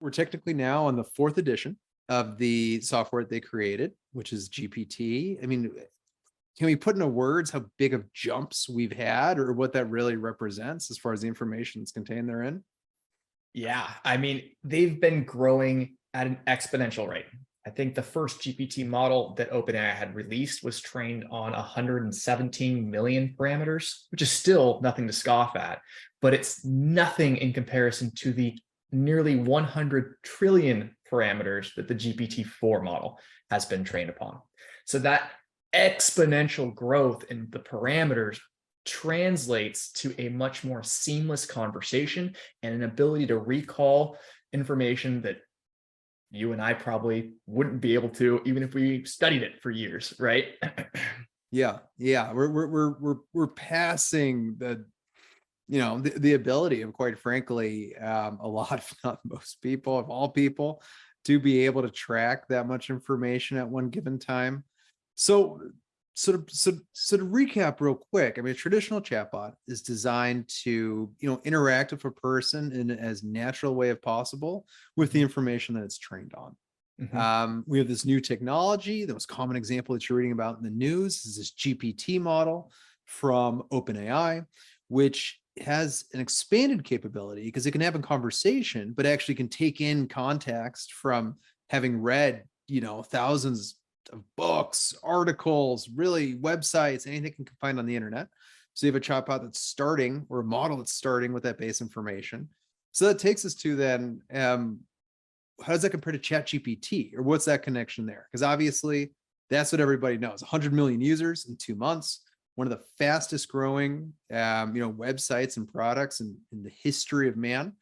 We're technically now on the fourth edition of the software that they created, which is GPT. I mean, can we put into words how big of jumps we've had or what that really represents as far as the information that's contained therein? Yeah, I mean, they've been growing at an exponential rate. I think the first GPT model that OpenAI had released was trained on 117 million parameters, which is still nothing to scoff at, but it's nothing in comparison to the nearly 100 trillion parameters that the GPT-4 model has been trained upon. So that exponential growth in the parameters translates to a much more seamless conversation and an ability to recall information that you and I probably wouldn't be able to, even if we studied it for years, right? Yeah, yeah, we're passing the ability of, quite frankly, a lot, if not most people, of all people, to be able to track that much information at one given time. So, so to recap real quick, I mean, a traditional chatbot is designed to, interact with a person in as natural way as possible with the information that it's trained on. Mhm. We have this new technology. The most common example that you're reading about in the news is this GPT model from OpenAI, which has an expanded capability because it can have a conversation, but actually can take in context from having read, thousands of books, articles, really websites, anything you can find on the internet. So you have a chatbot that's starting, or a model that's starting with that base information. So that takes us to then, how does that compare to ChatGPT, or what's that connection there? Because obviously that's what everybody knows. 100 million users in 2 months, one of the fastest growing, websites and products in the history of man.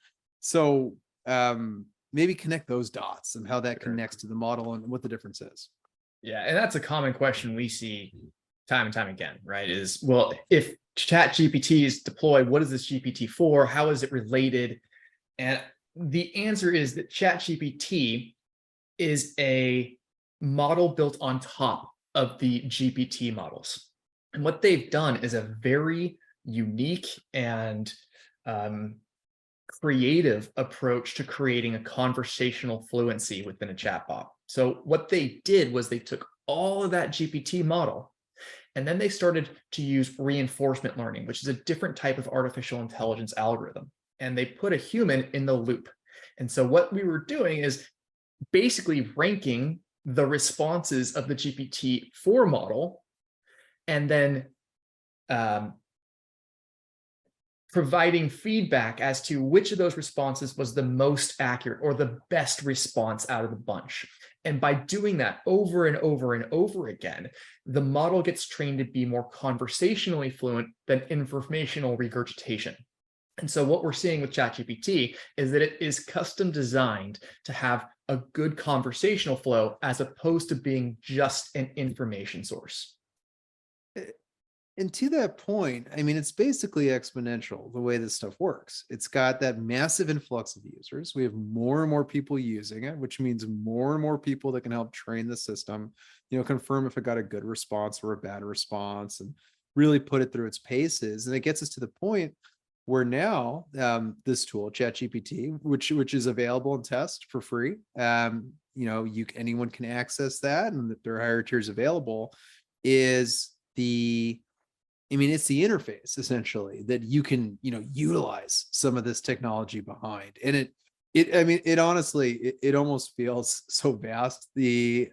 So maybe connect those dots and how that Sure. connects to the model and what the difference is. Yeah, and that's a common question we see time and time again, right? Is, well, if ChatGPT is deployed, what is this GPT for? How is it related? And the answer is that ChatGPT is a model built on top of the GPT models. And what they've done is a very unique and um, creative approach to creating a conversational fluency within a chatbot. So what they did was they took all of that GPT model and then they started to use reinforcement learning, which is a different type of artificial intelligence algorithm. And they put a human in the loop. And so what we were doing is basically ranking the responses of the GPT-4 model and then um, providing feedback as to which of those responses was the most accurate or the best response out of the bunch. And by doing that over and over and over again, the model gets trained to be more conversationally fluent than informational regurgitation. And so what we're seeing with ChatGPT is that it is custom designed to have a good conversational flow as opposed to being just an information source. And to that point, I mean, it's basically exponential the way this stuff works. It's got that massive influx of users. We have more and more people using it, which means more and more people that can help train the system, confirm if it got a good response or a bad response, and really put it through its paces. And it gets us to the point where now, this tool, ChatGPT, which is available in test for free, anyone can access that, and that there are higher tiers available, is it's the interface essentially that you can, utilize some of this technology behind. And it honestly, it almost feels so vast, the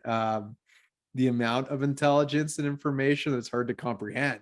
amount of intelligence and information that's hard to comprehend.